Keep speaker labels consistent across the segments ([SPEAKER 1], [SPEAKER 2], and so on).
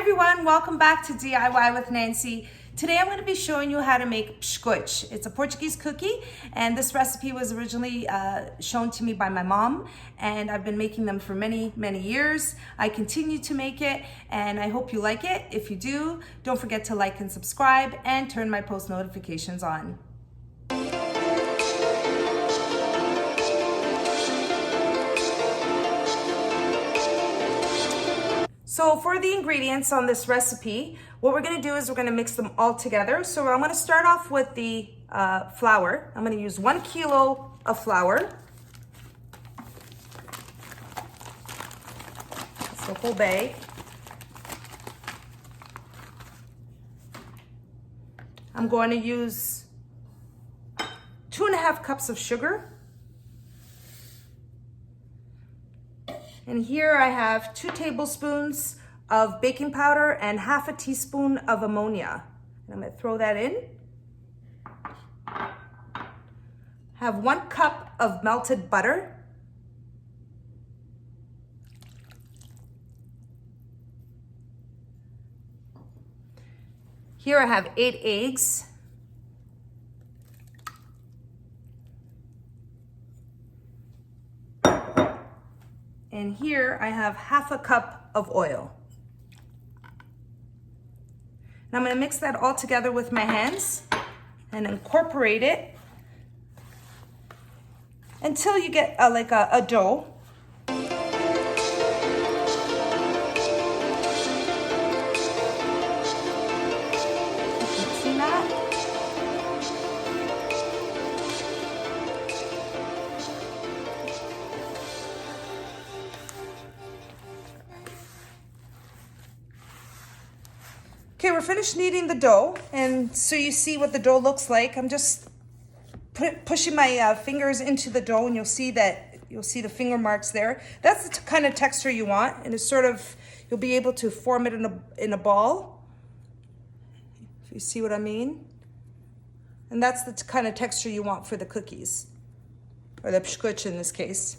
[SPEAKER 1] everyone, welcome back to DIY with Nancy. Today I'm going to be showing you how to make biscoitos. It's a Portuguese cookie, and this recipe was originally shown to me by my mom, and I've been making them for many years. I continue to make it, and I hope you like it. If you do, don't forget to like and subscribe and turn my post notifications on. So for the ingredients on this recipe, what we're gonna do is we're gonna mix them all together. So I'm gonna start off with the flour. I'm gonna use 1 kilo of flour. That's the whole bag. I'm going to use 2.5 cups of sugar. And here I have 2 tablespoons of baking powder and 1/2 teaspoon of ammonia. And I'm gonna throw that in. Have 1 cup of melted butter. Here I have 8 eggs. And here I have 1/2 cup of oil. Now I'm gonna mix that all together with my hands and incorporate it until you get like a dough. See that? Okay, we're finished kneading the dough, and so you see what the dough looks like. I'm just pushing my fingers into the dough, and you'll see the finger marks there. That's the kind of texture you want, and it's sort of, you'll be able to form it in a ball, if you see what I mean. And that's the kind of texture you want for the cookies, or the biscoitos in this case.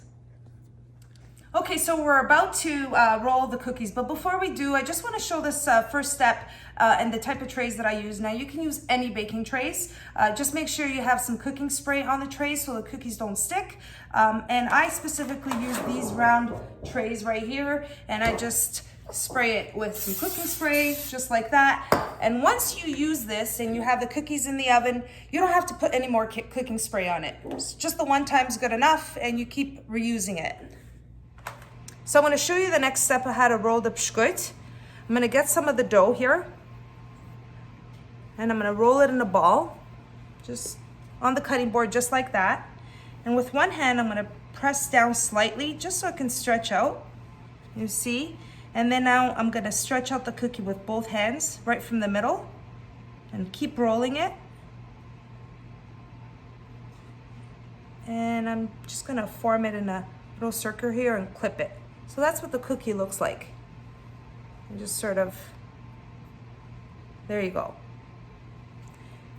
[SPEAKER 1] Okay, so we're about to roll the cookies, but before we do, I just want to show this first step and the type of trays that I use. Now, you can use any baking trays. Just make sure you have some cooking spray on the trays so the cookies don't stick. And I specifically use these round trays right here, and I just spray it with some cooking spray, just like that. And once you use this and you have the cookies in the oven, you don't have to put any more cooking spray on it. Just the one time's good enough, and you keep reusing it. So I'm going to show you the next step of how to roll the biscoito. I'm going to get some of the dough here, and I'm going to roll it in a ball, just on the cutting board, just like that. And with one hand, I'm going to press down slightly, just so it can stretch out, you see? And then now I'm going to stretch out the cookie with both hands, right from the middle, and keep rolling it. And I'm just going to form it in a little circle here and clip it. So that's what the cookie looks like. And just sort of, there you go.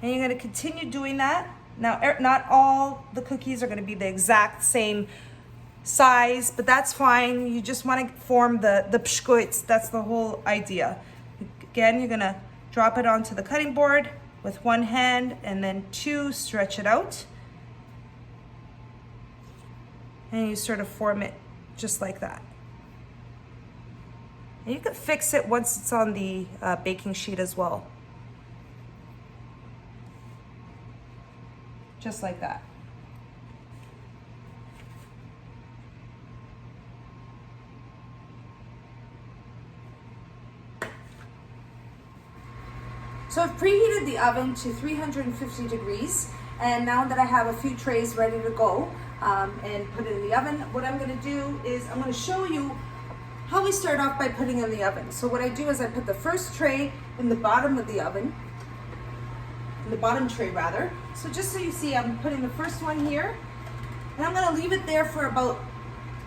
[SPEAKER 1] And you're gonna continue doing that. Now, not all the cookies are gonna be the exact same size, but that's fine. You just wanna form the biscoitos. That's the whole idea. Again, you're gonna drop it onto the cutting board with one hand, and then 2, stretch it out. And you sort of form it just like that. And you can fix it once it's on the baking sheet as well. Just like that. So I've preheated the oven to 350 degrees, and now that I have a few trays ready to go and put it in the oven, what I'm gonna do is I'm gonna show you how we start off by putting in the oven. So what I do is I put the first tray in the bottom of the oven, in the bottom tray rather. So just so you see, I'm putting the first one here, and I'm gonna leave it there for about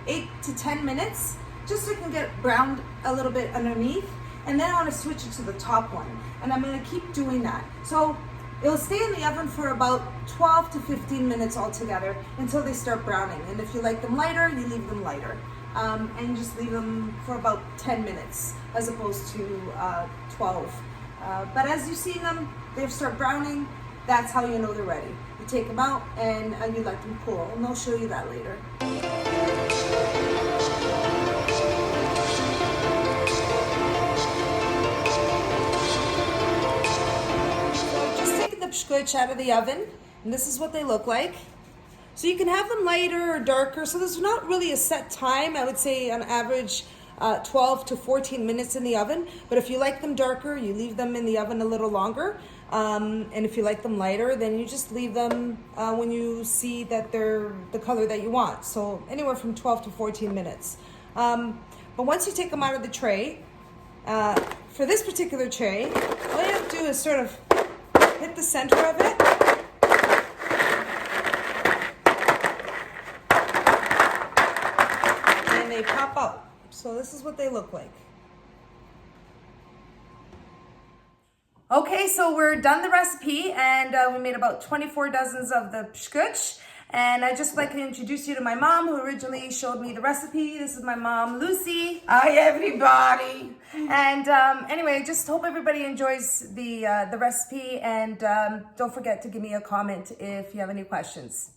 [SPEAKER 1] 8 to 10 minutes, just so it can get browned a little bit underneath. And then I want to switch it to the top one, and I'm going to keep doing that. So it'll stay in the oven for about 12 to 15 minutes altogether until they start browning. And if you like them lighter, you leave them lighter. and you just leave them for about 10 minutes as opposed to 12. But as you see them, they start browning. That's how you know they're ready. You take them out and you let them cool, and I'll show you that later. So just taking the biscoitos out of the oven, and this is what they look like. So you can have them lighter or darker, so there's not really a set time. I would say on average 12 to 14 minutes in the oven, but if you like them darker, you leave them in the oven a little longer. And if you like them lighter, then you just leave them when you see that they're the color that you want. So anywhere from 12 to 14 minutes. But once you take them out of the tray, for this particular tray, all you have to do is sort of hit the center of it. And they pop out. So this is what they look like. Okay, so we're done the recipe, and we made about 24 dozens of the biscoitos. And I'd just like to introduce you to my mom, who originally showed me the recipe. This is my mom, Lucy.
[SPEAKER 2] Hi, everybody.
[SPEAKER 1] And anyway, just hope everybody enjoys the recipe, and don't forget to give me a comment if you have any questions.